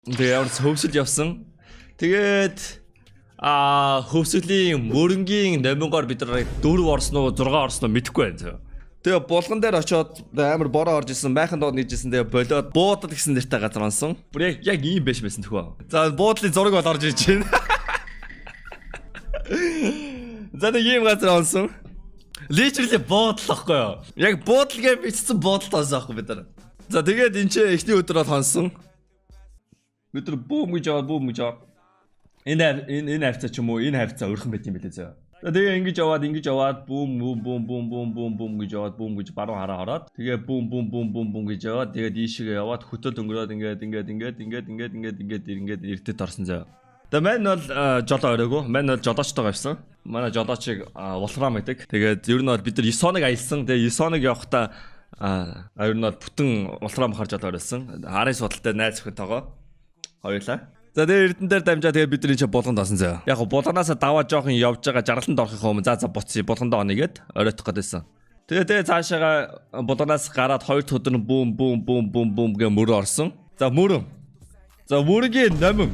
Тэгээ ямар ч хөвсөл явсан. Тэгээд хөвсөлийн мөрөнгийн номингоор бид нар 4 орсон уу 6 орсон уу мэдэхгүй байна. Тэгээ булган дээр очиод амар бороо орж исэн, майхан доод нийжсэн. Тэгээ болоод буудал гэсэн нэртэй газар онсон. Бүр яг ийм байж байсан төхөө. За буудлын зураг бол орж иж байна. За нэг ийм газар онсон. Literally буудал ахгүй юу? Яг буудлгээ бичсэн буудал онсон ахгүй бид нар. За тэгээд энэ ч эхний өдөр бол хонсон. Бид нар бүүм гэж аваад энэ хавцаа ч юм уу энэ хавцаа өрхөн байт юм билээ зөө. Тэгээ ингэж аваад бүүм гэж яваад бүүм гэж баруун хараад тэгээ бүүм гэж яваад тэгээд ийшээ яваад хөтөл өнгөрөөд ингээд эрдэд орсон зөө. Тэгээ мань бол жолоо өрөөгөө. Мань бол жолоочтойгоо явсан. Манай жолоочийг Волрам гэдэг. Тэгээд ер нь бол бид нар 9 хоног аялсан. Тэгээ 9 хоног явахдаа ер нь бол бүтэн Волрам харж олоорсон. Арын судалтай найз өхөнтэйгоо хоёулаа. За тэгээ эрдэн дээр дамжаа тэгээ бид нар энэ булганд осон зөө. Яг булганаасаа даваа жоохон явж байгаа жаргаланд орохын өмнө за буцъя булганд оно гэд оройтох гэдсэн. Тэгээ цаашаага булганаас гараад хоёр дахь өдөр нь бүүм гэ мөрөө орсон. За мөрөн. За мөрөгийн номин.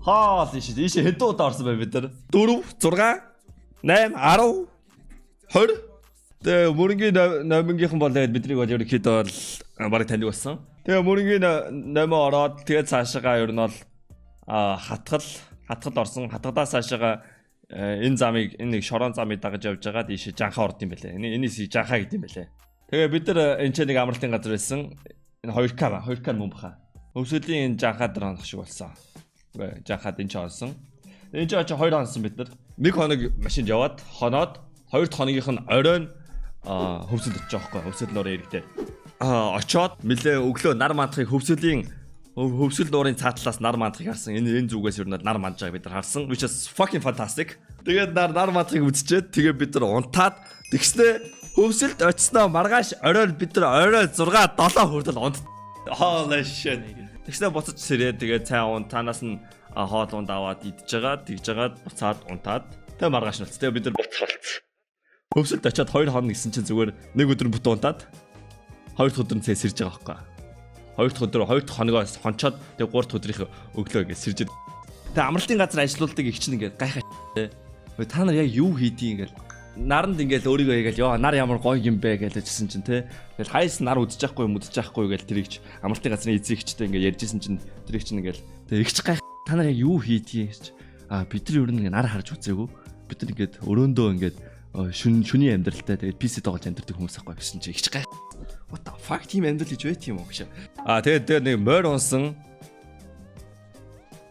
Хаал ийшээ хэдэн удаа орсон бай бид нар? 4, 6, 8, 10, 20. Тэгээ мөрөнгийн номингийнхан бол тэгээд биднийг бол ерөнхийдөө бол барыг таньдаг болсон. Тэгээ мөрөнгийн номоо ороод тэгээ цаашаага ер нь бол хатгал орсон. Хатгадаас цаашаага энэ замыг энэ нэг шорон замыг дагаж явж байгаа ийшээ жанхаа орд юм байлээ. Энэс жанхаа гэдэг юм байлээ. Тэгээ бид нар энэ ч нэг амралтын газар байсан. Энэ 2К мөн баха. Өвсөлийн энэ жанхаа дээр онох шиг болсон. Жанхаад энэ ч онсон. Энэ ч 2 онсон бид нар. 1 хоног машинд яваад хоноод 2 дахь хоногийнх нь оройн хөвсөл очиж байгаа байхгүй. Хөвсөл нуурын иргэдээ. Очоод нэлээ өглөө нар мандахыг хөвсөлийн хөвсөл нуурын цаатлаас нар мандахыг харсан. Энэ зүгээс ер нь нар мандж байгааг бид нар харсан. Which is fucking fantastic. Тэгээд нар мандахыг үзчихээд тэгээ бид нар унтаад тэгснэ хөвсөлд очсноо маргааш оройн бид нар орой 6 7 хүртэл унт. Holy shit. Тэгснэ буцаж сэрээ тэгээ цай танаас нь хоол унд аваад идж байгаа. Тэгж жагаад буцаад унтаад тэгээ маргааш нь. Тэгээ бид нар буцаалц. Хөвсөлд очиод 2 хоног гисэн чинь зүгээр нэг өдөр бүтэн унтаад 2 дахь өдөр нь цай сэрж байгаа байхгүй. 2 дахь хоногоос хончоод тэгээ 3 дахь өдрийнх өглөө ингэ сэржээд. Тэгээ амралтын газар ажиллаулдаг их чинь ингэ гайхаа. Та нар яг юу хийдیں ингээл наранд ингээл өөрийгөө яагаад ёо нар ямар гоё юм бэ гэж хэлсэн чинь те. Тэгэл хайс нар үдчих байхгүй мэдчих байхгүй гэж тэрийгч амралтын газрын эзэгчтэй ингээ ярьжсэн чинь тэрийгч ингээл тэгээ ихч гайх та нар яг юу хийдیں гэж. Бид нар ер нь нар харж үзээгүй. Бид нар ингээд өрөөндөө ингээд шүний амьдралтай тэгээд PC тоглож амьдэрдэг хүмүүс ахгүй гэсэн чи ихч гайх. What the fuck тийм амьдрал гэж байт юм уу гэж. Тэгээд нэг морь унсан.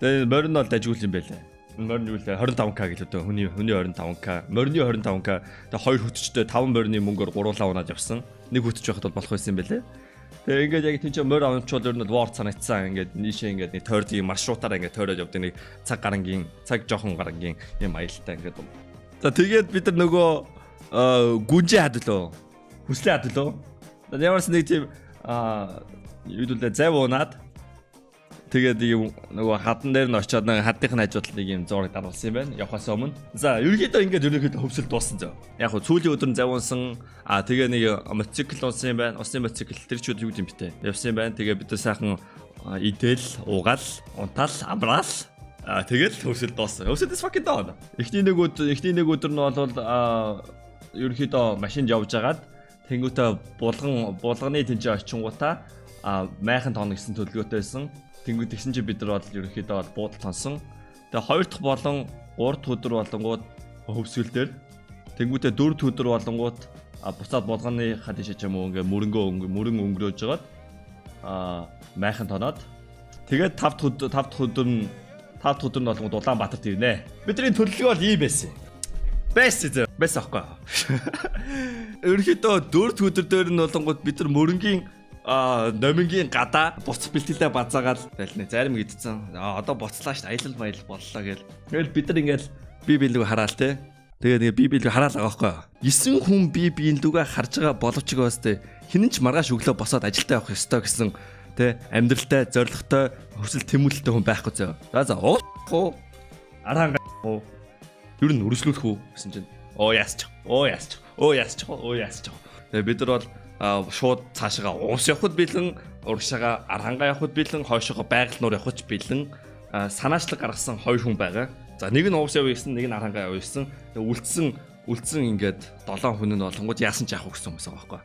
Тэгээд морь нь бол дажгүй юм байлаа. Морь нь юу вэ? 25k гэлээ дөө хүний 25k. Морьны 25k. Тэгээд 2 хөтчтэй 5 морьны мөнгөөр гуруулаа унаад явсан. Нэг хөтч байхад бол болох байсан юм байлаа. Тэгээд ингээд яг тийч морь авчвал ер нь вор санагдсан. Ингээд нийшээ ингээд нэг тойрдгийн маршрутаараа ингээд тойроод явдаг нэг цаг жоохон гарангийн юм аялалтай ингээд. За тэгээд бид нар нөгөө гүнжээ хадлаа. Хүслээ хадлаа. Ямарс нэг тийм юу дүүлээ зав унаад тэгээд нөгөө хадан дээр нь очиод нэг хадныхын хажууд нэг юм зураг даруулсан юм байна. Явахаас өмнө. За ерөнхийдөө хөвсөл дууссан зөө. Яг хөө сүүлийн өдөр нь зав унсан. Тэгээ нэг мотоцикл унсан юм байна. Усны мотоцикл тэр ч юу юм битээ. Явсан юм байна. Тэгээ бид сайхан идэл, угаал, унтаал, амраал. Тэгэл хөвсөл дууссан. Хөвсөл is fucking down. Эхний нэг өдөр нь бол ерөнхийдөө машинд явж агаад тэнгуүтэ булганы тэнцээ очингуудаа майхан тоног гэсэн төлөвлөгөөтэй байсан. Тэнгуүт тэгсэн чинь бид нар бол ерөнхийдөө буудал тонсон. Тэгээ 2 дахь болон 3 дахь өдөр болонгууд хөвсгөл дээр тэнгуүтэ 4 дахь өдөр болонгууд буцаад булганы хадиш ч юм уу ингээ мөрөн өнгөрөөж жагаад майхан тоноод тэгээд 5 дахь өдөр нь болгоод Улаанбаатарт ирнэ. Бидний төлөвлөгөө бол ийм байсан. Байсан аахгүй. Ерөнхийдөө 4 дахь өдөр дээр нь болонгууд бид нар мөрөнгийн номингийн гадаа буц бэлтгэлээ базаагаал байлнэ. Зарим гэдсэн. Одоо буцлаа ш аялал маялал боллоо гэл. Тэгэл бид нар ингээл бие биелүүг хараал те. Тэгээд бие биелүүг хараал байгаа байхгүй. 9 хүн бие биелүүгээ харж байгаа боловч гоостэй хинэн ч маргааш өглөө босоод ажилдаа явах ёстой гэсэн тэ амьдралтай, зоригтой, хүсэл тэмүүлэлтэй хүн байхгүй зөө. За уу араа ер нь өргөжлүүлэх үү гэсэн чинь яасч. Тэгээ бид нар бол шууд цаашаа уус явахд бэлэн урагшаага архангаа явахд бэлэн, хойшоогоо байгаль нуур явахд бэлэн санаачлаг гаргасан 2 хүн байгаа. За нэг нь уус явъя гэсэн, нэг нь архангаа явъя гэсэн. Тэгээ үлдсэн ингээд 7 хүн нь болонгууд яасан ч явах гэсэн хүмүүс байгаа байхгүй.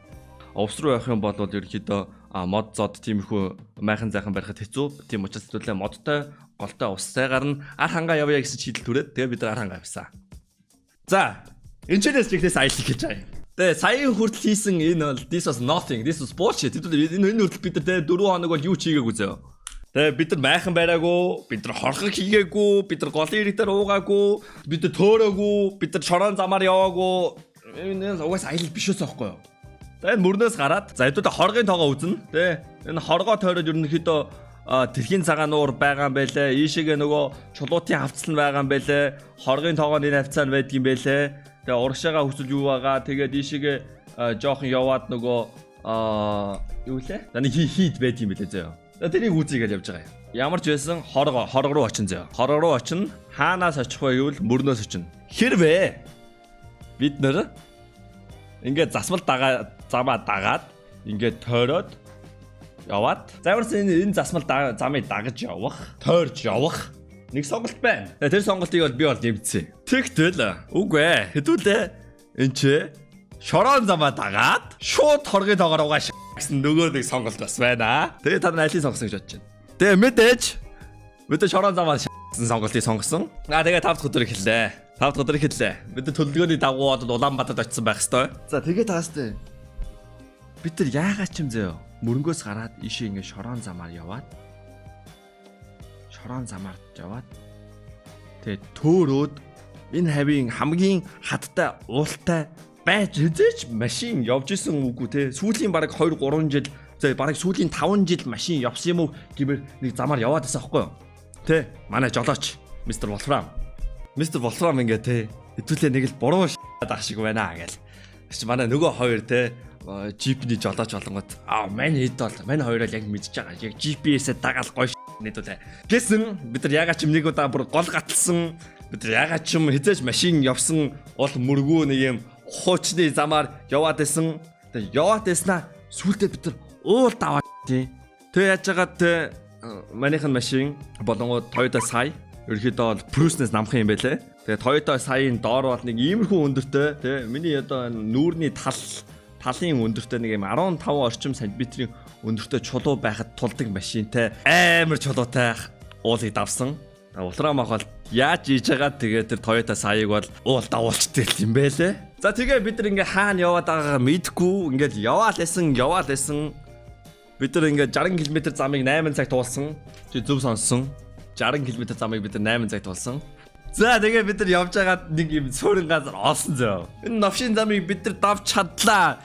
Увс руу явах юм бол ерөөхдөө мод зод тиймэрхүү майхан зайхан барихад хэцүү. Тийм учраас хэвлээ модтой голтой устай гарна. Архангаа явъя гэсэн шийдэл түрээд тэгээ бид нар архангаа явсан. За энэчнээс чигнээс аялах гэж байгаа. Тэгээ саяын хүртэл хийсэн энэ бол this was nothing. This was bullshit. Энэ хүртэл бид нар 4 хоног бол юу ч хийгээгүй зөө. Тэгээ бид нар майхан бариагүй, бид нар хорхог хийгээгүй, бид нар голын ирэг дээр уугаагүй, бид нар төөрөөгүй, бид нар шорон замаар яваагүй. Энэ угаас аялал биш өсөө байхгүй юу? Тэгээ мөрнөөс гараад за хэдүүлээ хоргын тоогоо үзнэ. Тэгээ энэ хоргоо тойроод ерөнхийдөө тэрхийн цагаан нуур байгаа юм байлээ. Ийшээгээ нөгөө чулуутын хавцал нь байгаа юм байлээ. Хоргын тоогоо энэ хавцаа нь байдаг юм байлээ. Тэгээ урагшаага хүсэл юу байгаа. Тэгээд ийшээгээ жоохон яваад нөгөө юу лээ? Нэг хийд байд юм байлээ зөө. Тэрийг үзье гэж явж байгаа юм. Ямар ч байсан хорго руу очин зөө. Хорго руу очин хаанаас очих вэ гэвэл мөрнөөс очин. Хэрвээ бид нэр ингээд засмал замаа дагаад ингээд тойроод яваад зааварсан энэ засмал замыг дагаж явах, тойрж явах нэг сонголт байна. Тэр сонголтыг бол би бол нэмцээ. Тэгтэл үгүй ээ. Хэдүүлээ энэ ч шорон замаа дагаад шууд хоргийн тоогоор угааш гэсэн нөгөө нэг сонголт бас байна. Тэгээ та нар алийг сонгосон гэж бодож байна. Тэгээ мэдээж шорон замаа гэсэн сонголтыг сонгосон. Тэгээ 5 дахь өдөр эхэллээ. 5 дахь өдөр эхэллээ. Бид төлөвлөгөөний дагуу Улаанбаатарт очсон байх хэвээр. За тэгээ таастай. Бид нар яагаад ч юм зөө мөрөнгөөс гараад ийшээ ингэ шорон замаар яваад тэгээ төөрөөд энэ хавийн хамгийн хаттай уултай байж хэзээч машин явж исэн үгүй те сүүлийн бараг 2 3 жил бараг сүүлийн 5 жил машин явсан юм уу гэмээр нэг замаар яваад байсан байхгүй юу те манай жолооч мистер Волфрам ингээ те хэдүүлээ нэг л буруу даах шиг байна гээл чи манай нөгөө хоёр те джипний жолооч болонгод мань хэд бол мань хоёроо яг мэдж байгаа яг GPS-ээ дагаал гоё нэдүүлээ гэсэн бид нар ягаад ч нэг удаа бүр гол гаталсан бид нар ягаад ч хэзээч машин явсан бол мөргөө нэг юм хуучны замаар яваад байсан. Тэгээ яваад байснаа сүүлдээ бид нар уул даваа тий. Тэгээ яаж байгаа те манийхан машин болонгууд Toyota Sai ерөөхдөө бол Prius-нээс намхан юм байлээ. Тэгээ Toyota Sai-ын доор бол нэг иймэрхүү өндөртэй тий. Миний одоо нүүрний талын өндөртэй нэг юм 15 орчим сантиметрийн өндөртэй чулуу байхад тулдаг машинтай амар чулуутай уулыг давсан. Улаан мах бол яаж хийж байгаа тэгээ тэр Toyota Sai-ыг бол уул давуулчтай юм байлээ. За тэгээ бид нар ингээ хаана яваад байгаагаа мэдгүй ингээд яваал эсэн бид нар ингээ 60 км замыг 8 цагт туулсан. Чи зөв сонссон. 60 км замыг бид нар 8 цагт туулсан. За тэгээ бид нар явж байгаад нэг юм суурин газар олсон зөө. Энэ новшин замыг бид нар давж чадлаа.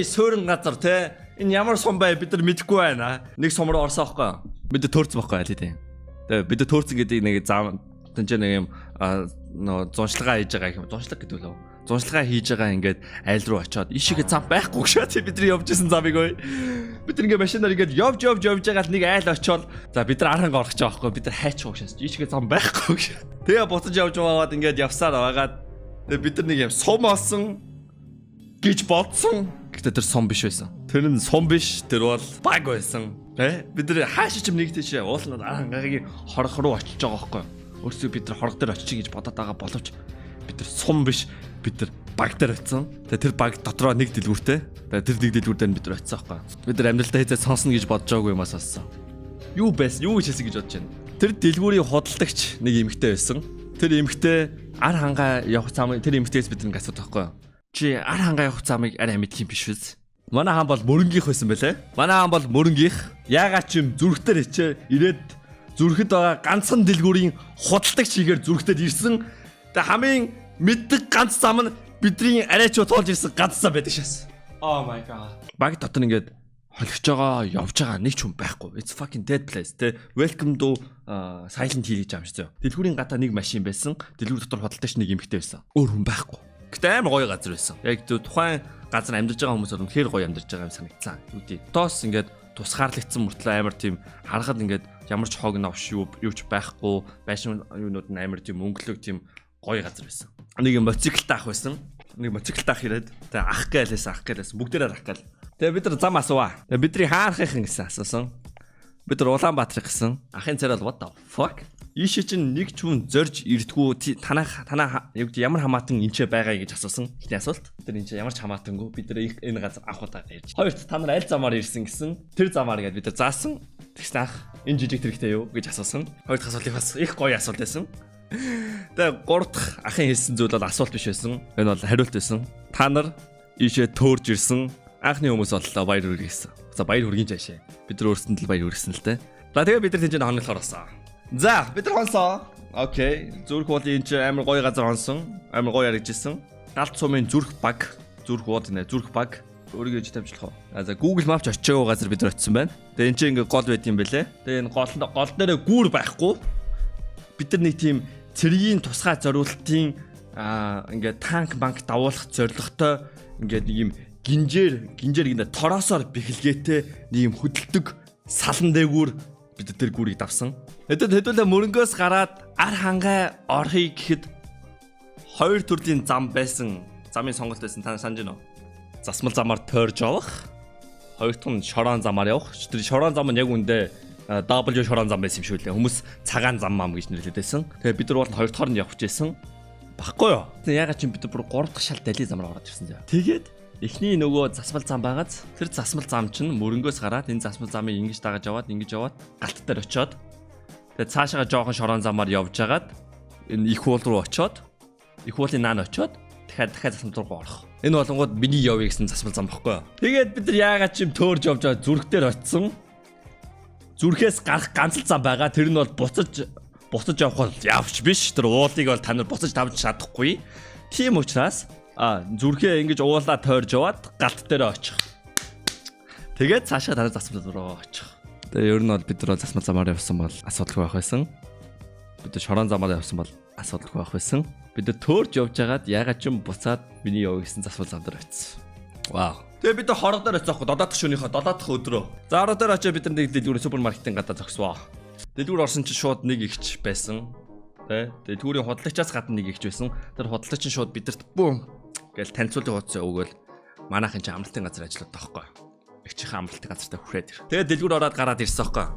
Суурин газар те. Энэ ямар сум бай бид нар мэдэхгүй байна. Нэг сум руу орсон аахгүй. Бид нар төрцөн байхгүй аль тийм. Тэгээ бид нар төрцөн гэдэг нэг зам тэнцээ нэг юм зуншлага хийж байгаа юм. Зуншлаг гэдэг үлээ. Зуншлага хийж байгаа ингээд айл руу очиод ишигээ зам байхгүй шээ бид нар явж исэн замыг ой. Бид нар ингээд машинаар ингээд явж байгаад нэг айл очиод за бид нар арханг орох гэж байгаа байхгүй. Бид нар хайч уушаас ишигээ зам байхгүй шээ. Тэгээ буцаж явж байгаад ингээд явсаар байгаад тэгээ бид нар нэг юм сум олсон гэж бодсон. Гэхдээ тэр сум биш байсан. Тэр нь сум биш. Тэр бол баг байсан. Бид нар хааш ч юм нэг тийш уулнаад архангагийн хорох руу очиж байгаа байхгүй. Өөрсдөө бид нар хорог дээр очиж гэж бодоод байгаа боловч бид нар сум биш. Бид нар баг дээр очсон. Тэгээ тэр баг дотроо нэг дэлгүүртэй. Тэгээ тэр нэг дэлгүүр дээр бид нар очсон байхгүй. Бид нар амьдралдаа хэзээ сонсно гэж бодож байгаагүй юмас сонссон. Юу байсан? Юу гэж хэлсэн гэж бодож байна. Тэр дэлгүүрийн худалдагч нэг эмэгтэй байсан. Тэр эмэгтэй ар хангаа явах замыг тэр эмэгтэйс бид нэг асуудаг байхгүй. Чи ар хангаа явах замыг арай мэдх юм биш үү? Манай хаан бол мөрөнгийнх байсан байлээ. Манай хаан бол мөрөнгийнх. Яагаад ч юм зүрхтэр хичээ ирээд зүрхэд байгаа ганцхан дэлгүүрийн худалдагч хийгээр зүрхтэд ирсэн. Тэгээ хамгийн мэддэг ганц зам нь бидний арайчуу туулж ирсэн ганц зам байдаг шээс. Oh my god. Баг дотор ингээд холигч байгаа, явж байгаа нэг ч хүн байхгүй. It's fucking dead place. Тэ welcome to silent hill гэж амжсан. Дэлгүүрийн гадаа нэг машин байсан. Дэлгүүр дотор худалдагч нэг эмэгтэй байсан. Өөр хүн байхгүй. Гэтэ амар гоё газар байсан. Яг тухайн газар амьдарч байгаа хүмүүс үнэхээр гоё амьдарч байгаа юм санагдсан. Үүдээ. Тоос ингээд тусгаарлагдсан мөртлөө амар тийм харахад ингээд ямар ч хог новш юу ч байхгүй. Байшин юунууд нь амар тийм өнгөлөг тийм гоё газар байсан. Нэг мотоциклтай ах байсан. Нэг мотоциклтай ах ирээд тэгээ ах гэлээс бүгдээрээ ах гэл Тэгээ бид нар зам асууа. Тэгээ бидний хаанхын гэсэн асуусан. Бид нар Улаанбаатар гэсэн. Ахын царай what the fuck? Ийшээ чинь нэг ч хүн зорж ирдгүү танаа ямар хамаатан энчээ байгаа гэж асуусан. Ихний асуулт. Тэр энчээ ямар ч хамаатангүй бид нар энэ газар анх удаа ирж. Хоёрт та нар аль замаар ирсэн гэсэн. Тэр замаар гээд бид нар заасан. Тэгсэн ах энэ жижиг тэрэгтэй юу гэж асуусан. Хоёр дахь асуултыг бас их гоё асуулт байсан. Тэгээ гурав дахь ахын хэлсэн зүйл бол асуулт биш байсан. Энэ бол хариулт байсан. Та нар ийшээ төөрж ирсэн. Анхны хүмүүс боллоо баяр хүргэе гэсэн. За баяр хүргийн жаашаа. Бид нар өөрсөнд л баяр хүргэсэн л дээ. За тэгээ бид нар тэнцэн хонглохоор болсон. За бид нар хонсон. Окей. Зүрх уулын энэ амар гоё газар хонсон. Амар гоё яригжсэн. Галт сумын зүрх баг. Зүрх ууд нэ зүрх баг. Өөрийгөө ч тавьчлах уу. За Google Maps очиагүй газар бид нар очисон байна. Тэгээ энэ чинь ингээ гол байт юм бэлээ. Тэгээ энэ гол дээрээ гүүр байхгүй. Бид нар нэг тийм цэргийн тусгай зориултын ингээ танк банк дагуулах зорилготой ингээ нэг юм гинжээр гэдэг тороосоор бэхэлгээтэй нэг юм хөдөлдөг салан дээгүүр бид тэр гүрийг давсан. Хэдүүлээ мөрөнгөөс гараад ар хангай орхыг гэхэд хоёр төрлийн зам байсан. Замын сонголт байсан. Та санаж байна уу? Засмал замаар тойрж явах. Хоёр дахь нь шорон замаар явах. Тэр шорон зам нь яг үндэ W шорон зам байсан юм шүү лээ. Хүмүүс цагаан зам мам гэж нэрлэдэг байсан. Тэгээ бид нар бол хоёр дахь нь явж байсан. Баггүй юу? Ягаад ч юм бид нар бүр 3 дахь шал дали замаар ороод ирсэн зэ. Тэгээд эхний нөгөө засмал зам байгааз тэр засмал зам чинь мөрөнгөөс гараад энэ засмал замыг ингэж дагаж яваад галт дээр очиод тэгээд цаашаа жоохон шорон замаар явж агаад энэ их уул руу очиод их уулын наан очиод дахиад засмал руу орох. Энэ болонгууд миний явъя гэсэн засмал зам баггүй юу? Тэгээд бид нар яагаад ч юм төөрж явж байгаа зүрх дээр очисон. Зүрхээс гарах ганц л зам байгаа. Тэр нь бол буцаж явах бол явж биш. Тэр уулыг бол та нар буцаж тавьж чадахгүй. Тийм учраас зүрхээ ингэж уулаа тойрж яваад галт дээр очих. Тэгээд цаашаа танаа засмал руу очих. Тэгээ ер нь бол бид нар засмал замаар явсан бол асуудалгүй байх байсан. Бид нар шорон замаар явсан бол асуудалгүй байх байсан. Бид нар төөрж явж байгаад ягаад ч юм буцаад миний явъя гэсэн засмал зам дээр очсон. Вау. Тэгээ бид нар хорог дээр очихгүй 7 дахь шөнийхөө 7 дахь өдрөө. За ороо дээр очиж бид нар нэг дэлгүүрийн супермаркетын гадаа зогсвоо. Дэлгүүр орсон чинь шууд нэг ихч байсан. Тэгээ түүрийн худалдагчаас гадна нэг ихч байсан. Тэр худалдагч нь шууд бидэрт бүүм гэл танилцуулгын хуудас өгөөл манайхын чи амралтын газар ажиллаад байгаа байхгүй. Ихчийн амралтын газартаа хүрээд ир. Тэгээ дэлгүүр ороод гараад ирсэн байхгүй.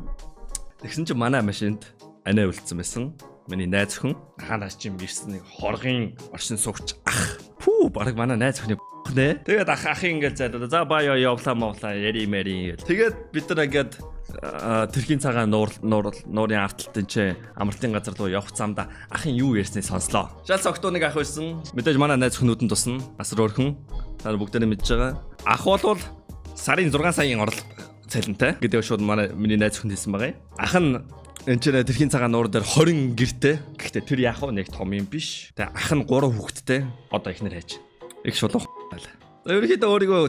Тэгсэн чи манай машинд анаа үлдсэн байсан. Миний найз өхөн хаанаас ч юм ирсэн нэг хоргын оршин суугч ах. Пүү баг манай найз өхний нэ. Тэгээд ахын ингээл зайдаа за баа явлаа мовлаа яри мэри гэл. Тэгээд бид нар ингээд тэрхийн цагаан нуурын авталтын чи амралтын газар руу явах замда ахын юу ярьсныг сонслоо. Шал цогтуу нэг ах байсан. Мэдээж манай найз өхнүүдэн тусна. Асар өөрхөн. Та бүгдээ мэдж байгаа. Ах бол сарын 6 саяын орлого цалинтай гэдэг шууд миний найз өхөнд хэлсэн байгаа. Ах нь энэ ч тэрхийн цагаан нуур дээр 20 гэртэй. Гэхдээ тэр яг нэг том юм биш. Тэгээ ах нь 3 хүүхэдтэй. Одоо ихнэр хайж. Их шулуух байлаа. Ерөнхийдөө өөрийгөө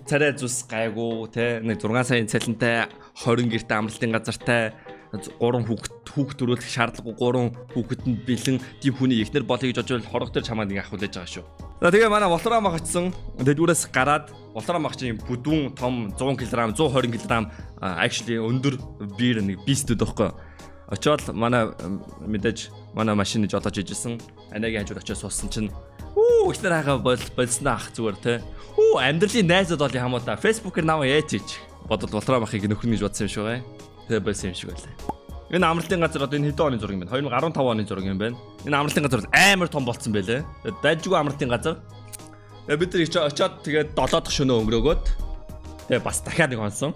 царай зүс гайгүй те нэг 6 саяын цалинтай 20 гэртэй амралтын газартай 3 хүүхэд төрүүлэх шаардлагагүй 3 хүүхэдэнд бэлэн тийм хүний ихнэр болъё гэж бодвол хорог дээр чамаа нэг ахуулж байгаа шүү. За тэгээ манай Волтороо мах очсон. Дэлгүүрээс гараад Волтороо мах чинь бүдүүн том 100 кг 120 кг actually өндөр биер нэг бистүүд байхгүй. Очоод манай мэдээж манай машины жолоож ижсэн. Анагийн хажууд очиж суусан чинь ихнэр хага болсон ах зүгээр те. Амьдралын найзууд бол хамаа Facebook-ээр наваа яатич бодол Волтороо махыг нөхөр гэж бодсон юм шиг бай. Тэгээ болсон юм шиг байлаа. Энэ амралтын газар одоо энэ хэдэн оны зураг юм бэ? 2015 оны зураг юм байна. Энэ амралтын газар амар том болцсон байлээ. Дайжгүй амралтын газар. Бид нар очиод тэгээд 7 дахь шөнөө өнгөрөөгөөд тэгээ бас дахиад нэг хонсон.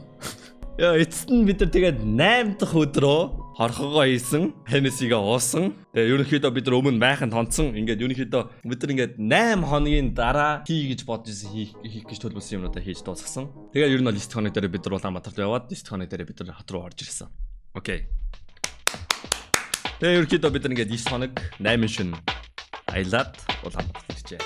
Эцэст нь бид нар тэгээд 8 дахь өдрөө хорхогоо хийсэн, Хеннесигээ уусан. Тэгээ ерөнхийдөө бид нар өмнө майханд тонцсон. Ингээд ерөнхийдөө бид нар ингээд 8 хоногийн дараа гэж бодож ирсэн хийх гэж төлөвлөсөн юмнуудаа хийж дуусгасан. Тэгээ ер нь бол 9 хоног дээр бид нар Улаанбаатарт яваад 9 хоног дээр бид нар хот руу орж ирсэн. Окей. Тэгээ ерөнхийдөө бид нар ингээд 9 хоног 8 шөнө аялаад Улаанбаатарт ирчээ.